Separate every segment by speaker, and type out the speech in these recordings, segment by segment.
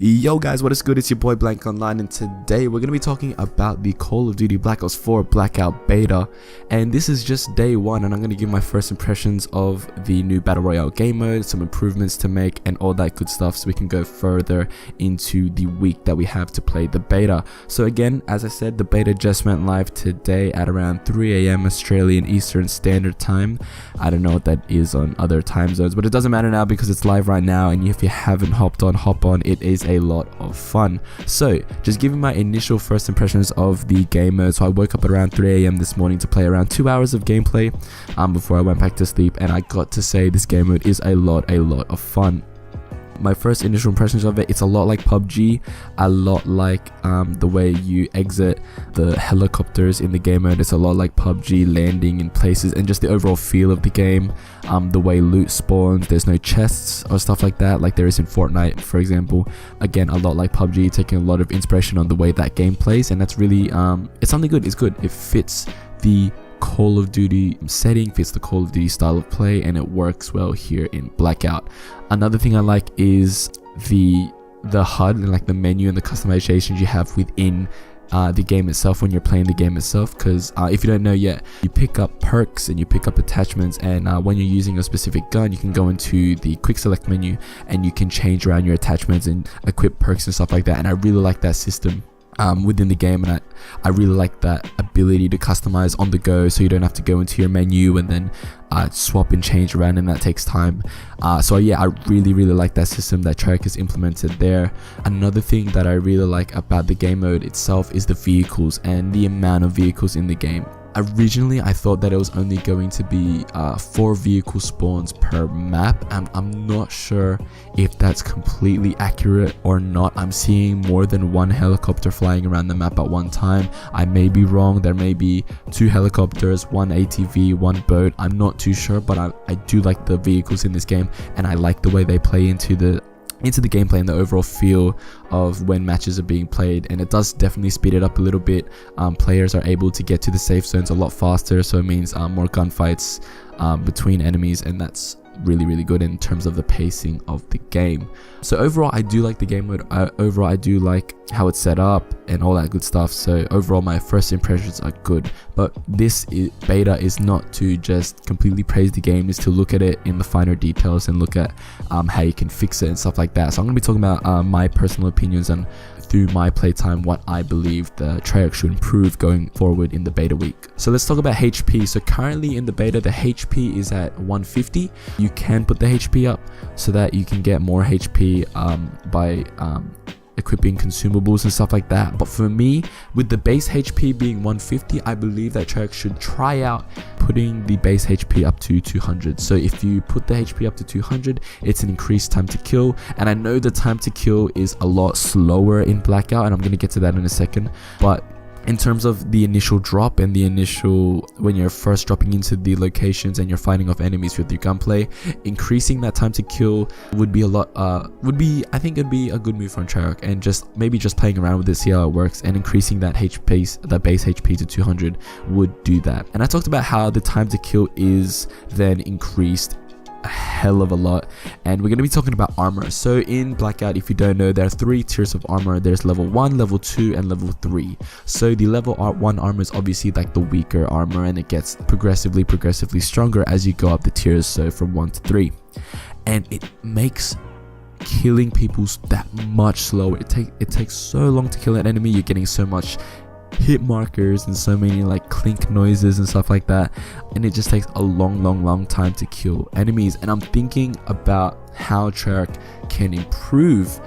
Speaker 1: Yo guys, what is good? It's your boy Blank Online, and today we're going to be talking about the Call of Duty Black Ops 4 Blackout beta. And this is just day one, and I'm going to give my first impressions of the new Battle Royale game mode, some improvements to make, and all that good stuff, so we can go further into the week that we have to play the beta. So again, as I said, the beta just went live today at around 3 AM Australian Eastern Standard Time. I don't know what that is on other time zones, but it doesn't matter now because it's live right now, and if you haven't hopped on, hop on. It is a lot of fun. So just giving my initial first impressions of the game mode. So I woke up at around 3 AM this morning to play around 2 hours of gameplay before I went back to sleep, and I got to say this game mode is a lot of fun. My first initial impressions of it, it's a lot like PUBG, a lot like the way you exit the helicopters in the game mode. It's a lot like PUBG, landing in places, and just the overall feel of the game, the way loot spawns. There's no chests or stuff like that like there is in Fortnite, for example. Again, a lot like PUBG, taking a lot of inspiration on the way that game plays, and that's really it's something good. It's good. It fits the Call of Duty setting, fits the Call of Duty style of play, and it works well here in Blackout. Another thing I like is the HUD and like the menu and the customizations you have within the game itself when you're playing the game itself, because if you don't know yet, you pick up perks and you pick up attachments, and when you're using a specific gun, you can go into the quick select menu and you can change around your attachments and equip perks and stuff like that. And I really like that system within the game, and I really like that ability to customize on the go, so you don't have to go into your menu and then swap and change around, and that takes time. So yeah, I really like that system that Treyarch has implemented there. Another thing that I really like about the game mode itself is the vehicles and the amount of vehicles in the game. Originally, I thought that it was only going to be 4 vehicle spawns per map, and I'm not sure if that's completely accurate or not. I'm seeing more than 1 helicopter flying around the map at one time. I may be wrong. There may be 2 helicopters, 1 ATV, 1 boat. I'm not too sure, but I do like the vehicles in this game, and I like the way they play into the gameplay and the overall feel of when matches are being played, and it does definitely speed it up a little bit. Players are able to get to the safe zones a lot faster, so it means more gunfights between enemies, and that's really good in terms of the pacing of the game. So overall, I do like the game mode. Overall, I do like how it's set up and all that good stuff. So overall, my first impressions are good, but this beta is not to just completely praise the game. It's to look at it in the finer details and look at how you can fix it and stuff like that. So I'm going to be talking about my personal opinions and through my playtime what I believe the Treyarch should improve going forward in the beta week. So let's talk about HP. So currently in the beta, the HP is at 150. You can put the HP up so that you can get more HP by equipping consumables and stuff like that. But for me, with the base HP being 150, I believe that Treyarch should try out putting the base HP up to 200. So if you put the HP up to 200, it's an increased time to kill, and I know the time to kill is a lot slower in Blackout, and I'm going to get to that in a second. But in terms of the initial drop and the initial, when you're first dropping into the locations and you're fighting off enemies with your gunplay, increasing that time to kill would be a lot, I think it'd be a good move from Treyarch, and maybe just playing around with it, see how it works, and increasing that base HP to 200 would do that. And I talked about how the time to kill is then increased a hell of a lot, and we're going to be talking about armor. So in Blackout, if you don't know, there are 3 tiers of armor. There's level 1, level 2, and level 3. So the level 1 armor is obviously like the weaker armor, and it gets progressively stronger as you go up the tiers, so from 1 to 3, and it makes killing people that much slower. It takes so long to kill an enemy. You're getting so much hit markers and so many like clink noises and stuff like that, and it just takes a long time to kill enemies. And I'm thinking about how Treyarch can improve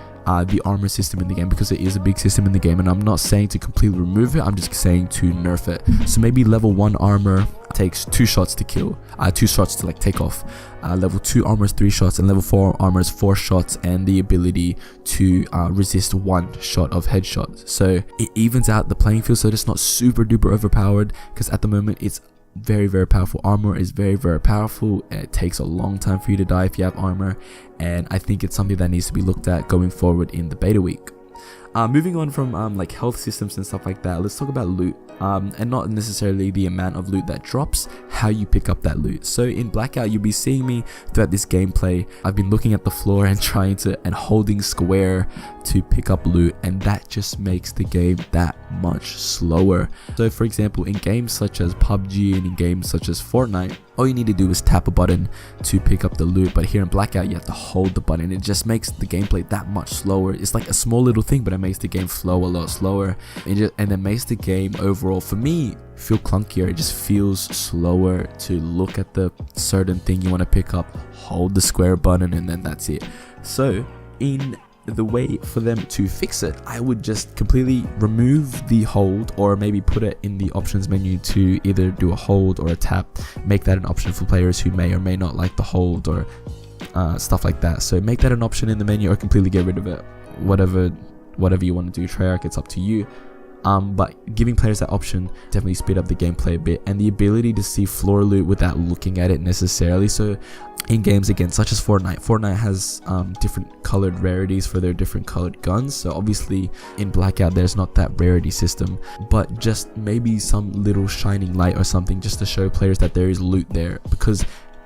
Speaker 1: the armor system in the game, because it is a big system in the game, and I'm not saying to completely remove it, I'm just saying to nerf it. So maybe level 1 armor takes 2 shots to kill, 2 shots to like take off. Level 2 armor is 3 shots, and level 4 armor is 4 shots, and the ability to resist 1 shot of headshots. So it evens out the playing field, so it's not super duper overpowered, because at the moment it's very powerful. Armor is very powerful. It takes a long time for you to die if you have armor, and I think it's something that needs to be looked at going forward in the beta week. Moving on from like health systems and stuff like that, let's talk about loot. And not necessarily the amount of loot that drops, how you pick up that loot. So in Blackout, you'll be seeing me throughout this gameplay. I've been looking at the floor and holding square to pick up loot, and that just makes the game that much slower. So for example, in games such as PUBG and in games such as Fortnite, all you need to do is tap a button to pick up the loot, but here in Blackout you have to hold the button. It just makes the gameplay that much slower. It's like a small little thing, but it makes the game flow a lot slower, and it makes the game overall, for me, feel clunkier. It just feels slower to look at the certain thing you want to pick up, hold the square button, and then that's it. So in the way for them to fix it, I would just completely remove the hold, or maybe put it in the options menu to either do a hold or a tap. Make that an option for players who may or may not like the hold or stuff like that. So make that an option in the menu, or completely get rid of it. Whatever you want to do, Treyarch, it's up to you. But giving players that option definitely speed up the gameplay a bit, and the ability to see floor loot without looking at it necessarily. So in games again such as Fortnite has different colored rarities for their different colored guns. So obviously in Blackout there's not that rarity system, but just maybe some little shining light or something just to show players that there is loot there, because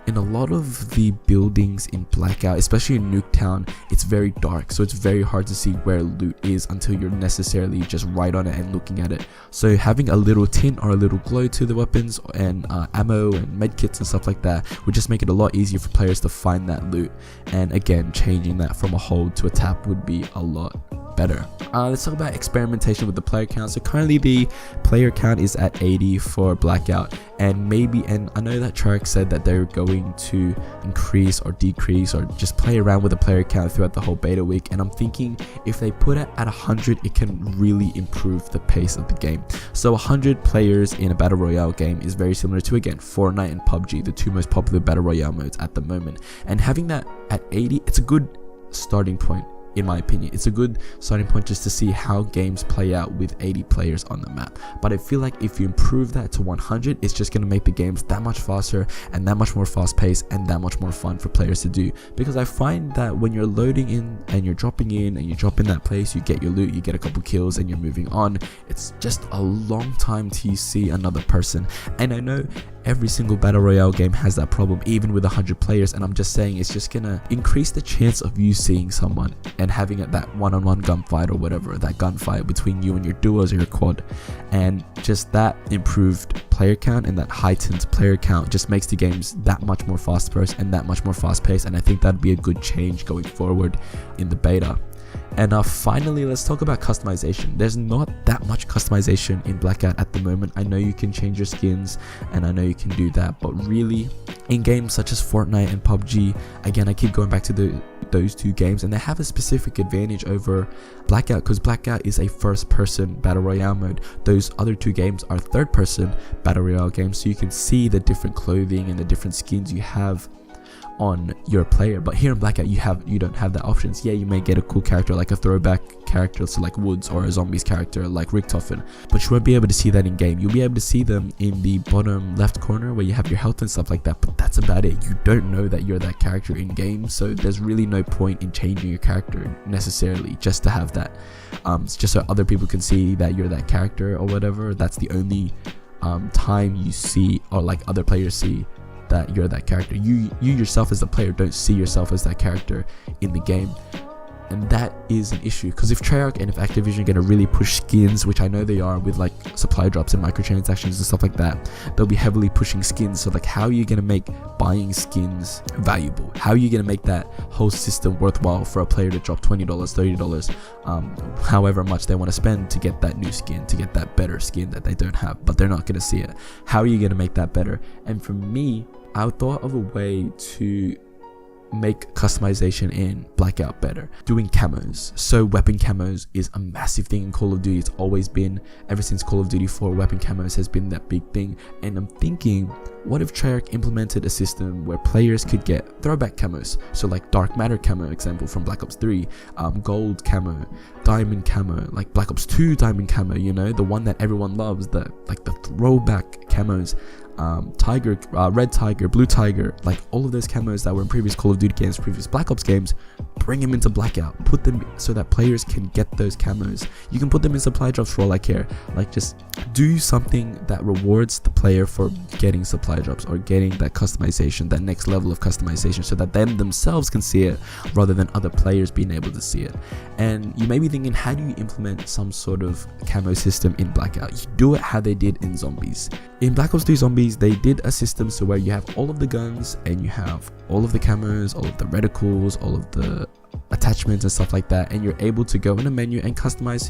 Speaker 1: in a lot of the buildings in Blackout, especially in Nuketown, it's very dark, so it's very hard to see where loot is until you're necessarily just right on it and looking at it. So having a little tint or a little glow to the weapons and ammo and medkits and stuff like that would just make it a lot easier for players to find that loot. And again, changing that from a hold to a tap would be a lot better. Let's talk about experimentation with the player count. So currently the player count is at 80 for Blackout, and I know that Treyarch said that they're going to increase or decrease or just play around with the player count throughout the whole beta week, and I'm thinking if they put it at 100, it can really improve the pace of the game. So 100 players in a battle royale game is very similar to, again, Fortnite and PUBG, the two most popular battle royale modes at the moment, and having that at 80, it's a good starting point. In my opinion, it's a good starting point just to see how games play out with 80 players on the map. But I feel like if you improve that to 100, it's just going to make the games that much faster and that much more fast paced and that much more fun for players to do. Because I find that when you're loading in and you're dropping in and you drop in that place, you get your loot, you get a couple kills and you're moving on, it's just a long time till you see another person. And I know every single battle royale game has that problem, even with 100 players, and I'm just saying it's just gonna increase the chance of you seeing someone and having that one-on-one gunfight or whatever, that gunfight between you and your duos or your quad. And just that improved player count and that heightened player count just makes the games that much more fast-paced and that much more fast-paced, and I think that'd be a good change going forward in the beta. And finally, let's talk about customization. There's not that much customization in Blackout at the moment. I know you can change your skins and I know you can do that, but really in games such as Fortnite and PUBG, again, I keep going back to those two games, and they have a specific advantage over Blackout because Blackout is a first-person battle royale mode. Those other two games are third-person battle royale games, so you can see the different clothing and the different skins you have on your player. But here in Blackout you don't have that options. Yeah, you may get a cool character like a throwback character, so like Woods, or a zombies character like Richtofen, but you won't be able to see that in game. You'll be able to see them in the bottom left corner where you have your health and stuff like that, but that's about it. You don't know that you're that character in game, so there's really no point in changing your character necessarily just to have that, just so other people can see that you're that character or whatever. That's the only time you see, or like other players see, that you're that character. You yourself as the player don't see yourself as that character in the game, and that is an issue. Because if Treyarch and if Activision are going to really push skins, which I know they are with like supply drops and microtransactions and stuff like that, they'll be heavily pushing skins. So like, how are you going to make buying skins valuable? How are you going to make that whole system worthwhile for a player to drop $20, $30, however much they want to spend to get that new skin, to get that better skin that they don't have, but they're not going to see it? How are you going to make that better? And for me, I thought of a way to make customization in Blackout better, doing camos. So weapon camos is a massive thing in Call of Duty. It's always been, ever since Call of Duty 4, weapon camos has been that big thing. And I'm thinking, what if Treyarch implemented a system where players could get throwback camos? So like Dark Matter camo, example from Black Ops 3, gold camo, diamond camo, like Black Ops 2 diamond camo, you know, the one that everyone loves, the throwback camos. Tiger, red tiger, blue tiger, like all of those camos that were in previous Call of Duty games, previous Black Ops games, bring them into Blackout, put them so that players can get those camos. You can put them in supply drops for all I care. Like, just do something that rewards the player for getting supply drops or getting that customization, that next level of customization, so that them themselves can see it rather than other players being able to see it. And you may be thinking, how do you implement some sort of camo system in Blackout? You do it how they did in Zombies. In Black Ops 3 Zombies, they did a system so where you have all of the guns and you have all of the camos, all of the reticles, all of the attachments and stuff like that, and you're able to go in a menu and customize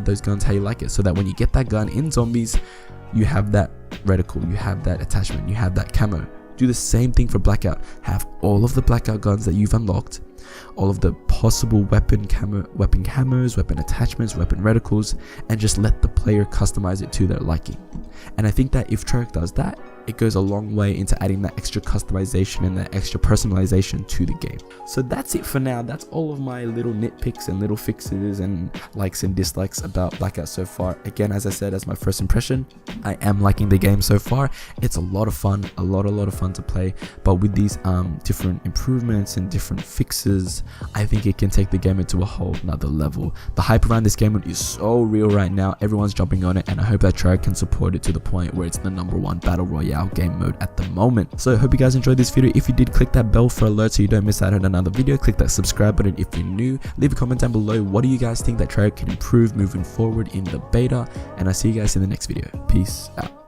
Speaker 1: those guns how you like it, so that when you get that gun in Zombies, you have that reticle, you have that attachment, you have that camo. Do the same thing for Blackout. Have all of the Blackout guns that you've unlocked, all of the possible weapon camos, weapon attachments, weapon reticles, and just let the player customize it to their liking. And I think that if Treyarch does that, it goes a long way into adding that extra customization and that extra personalization to the game. So that's it for now. That's all of my little nitpicks and little fixes and likes and dislikes about Blackout so far. Again, as I said, as my first impression, I am liking the game so far. It's a lot of fun, a lot of fun to play. But with these different improvements and different fixes, I think it can take the game into a whole nother level. The hype around this game is so real right now. Everyone's jumping on it, and I hope that Treyarch can support it to the point where it's the #1 battle royale game mode at the moment. So I hope you guys enjoyed this video. If you did, click that bell for alerts so you don't miss out on another video. Click that subscribe button if you're new. Leave a comment down below. What do you guys think that Treyarch can improve moving forward in the beta? And I'll see you guys in the next video. Peace out.